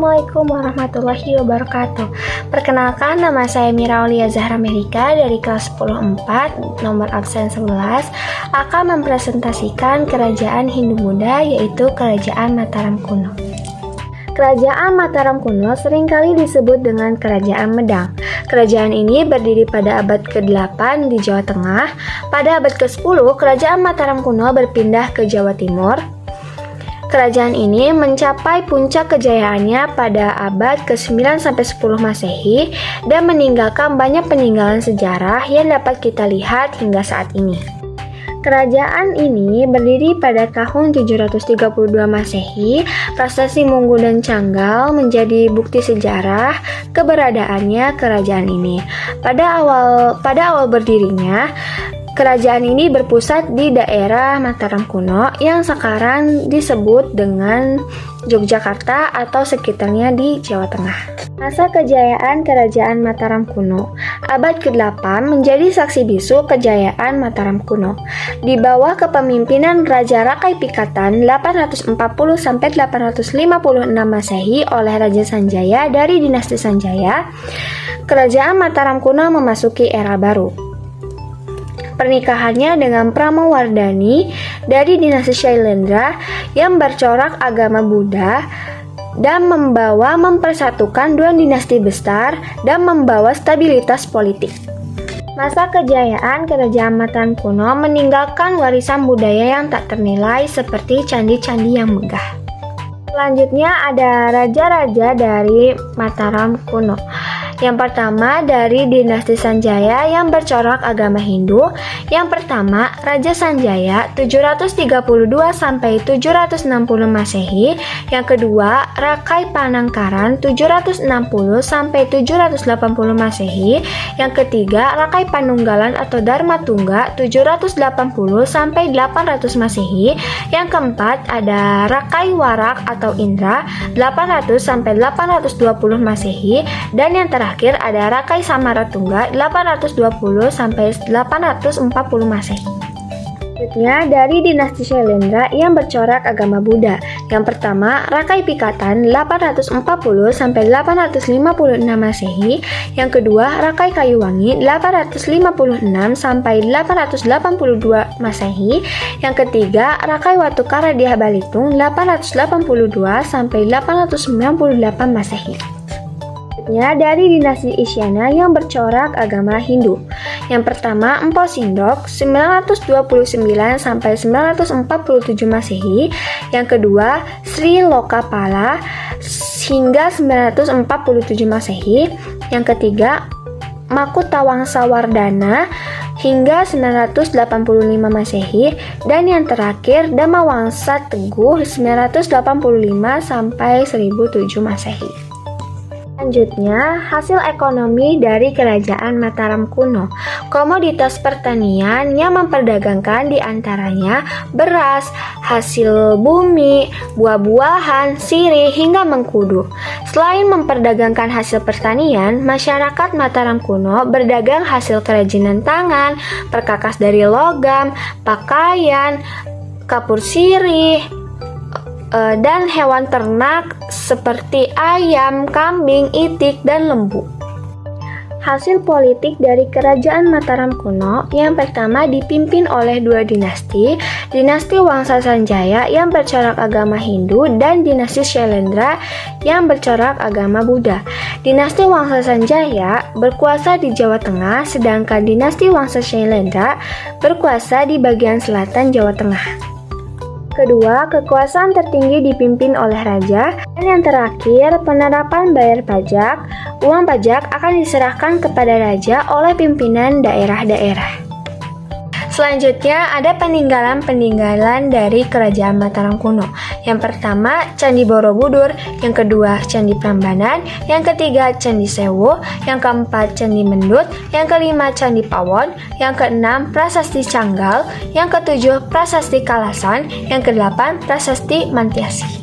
Assalamualaikum warahmatullahi wabarakatuh. Perkenalkan, nama saya Mira Aulia Zahra Merika dari kelas 10-4, nomor absen 11, akan mempresentasikan kerajaan Hindu Buddha, yaitu Kerajaan Mataram kuno. Kerajaan Mataram kuno seringkali disebut dengan Kerajaan Medang. Kerajaan ini berdiri pada abad ke-8 di Jawa Tengah. Pada abad ke-10, Kerajaan Mataram kuno berpindah ke Jawa Timur. Kerajaan ini mencapai puncak kejayaannya pada abad ke-9-10 Masehi dan meninggalkan banyak peninggalan sejarah yang dapat kita lihat hingga saat ini. Kerajaan ini berdiri pada tahun 732 Masehi. Prasasti Monggo dan Canggal menjadi bukti sejarah keberadaannya kerajaan ini. Pada awal berdirinya, kerajaan ini berpusat di daerah Mataram kuno yang sekarang disebut dengan Yogyakarta atau sekitarnya di Jawa Tengah. Masa kejayaan Kerajaan Mataram kuno, abad ke-8 menjadi saksi bisu kejayaan Mataram kuno. Di bawah kepemimpinan Raja Rakai Pikatan 840-856 Masehi oleh Raja Sanjaya dari dinasti Sanjaya, Kerajaan Mataram kuno memasuki era baru. Pernikahannya dengan Pramawardhani dari dinasti Shailendra yang bercorak agama Buddha dan mempersatukan dua dinasti besar dan membawa stabilitas politik. Masa kejayaan Kerajaan Mataram kuno meninggalkan warisan budaya yang tak ternilai seperti candi-candi yang megah. Selanjutnya ada raja-raja dari Mataram kuno. Yang pertama dari dinasti Sanjaya yang bercorak agama Hindu. Yang pertama, Raja Sanjaya 732 sampai 760 Masehi. Yang kedua, Rakai Panangkaran 760 sampai 780 Masehi. Yang ketiga, Rakai Panunggalan atau Dharma Tungga 780 sampai 800 Masehi. Yang keempat ada Rakai Warak atau Indra 800 sampai 820 Masehi. Dan yang terakhir ada Rakai Samaratungga 820 sampai 840 Masehi. Selanjutnya dari dinasti Shailendra yang bercorak agama Buddha. Yang pertama, Rakai Pikatan 840 sampai 856 Masehi. Yang kedua, Rakai Kayuwangi 856 sampai 882 Masehi. Yang ketiga, Rakai Watukara Diah Balitung 882 sampai 898 Masehi. Dari dinasti Isyana yang bercorak agama Hindu. Yang pertama, Empo Sindok 929 sampai 947 Masehi. Yang kedua, Sri Lokapala hingga 947 Masehi. Yang ketiga, Makutawangsawardhana hingga 985 Masehi. Dan yang terakhir, Damawangsa Teguh 985 sampai 1007 Masehi. Selanjutnya, hasil ekonomi dari Kerajaan Mataram kuno. Komoditas pertanian yang memperdagangkan diantaranya beras, hasil bumi, buah-buahan, sirih, hingga mengkudu. Selain memperdagangkan hasil pertanian, masyarakat Mataram kuno berdagang hasil kerajinan tangan, perkakas dari logam, pakaian, kapur sirih, dan hewan ternak seperti ayam, kambing, itik, dan lembu. Hasil politik dari Kerajaan Mataram kuno yang pertama dipimpin oleh dua dinasti, dinasti Wangsa Sanjaya yang bercorak agama Hindu dan dinasti Shailendra yang bercorak agama Buddha. Dinasti Wangsa Sanjaya berkuasa di Jawa Tengah, sedangkan dinasti Wangsa Shailendra berkuasa di bagian selatan Jawa Tengah. Kedua, kekuasaan tertinggi dipimpin oleh raja. Dan yang terakhir, penerapan bayar pajak. Uang pajak akan diserahkan kepada raja oleh pimpinan daerah-daerah. Selanjutnya ada peninggalan-peninggalan dari Kerajaan Mataram kuno. Yang pertama, Candi Borobudur. Yang kedua, Candi Prambanan. Yang ketiga, Candi Sewu. Yang keempat, Candi Mendut. Yang kelima, Candi Pawon. Yang keenam, Prasasti Canggal. Yang ketujuh, Prasasti Kalasan. Yang kedelapan, Prasasti Mantiasi.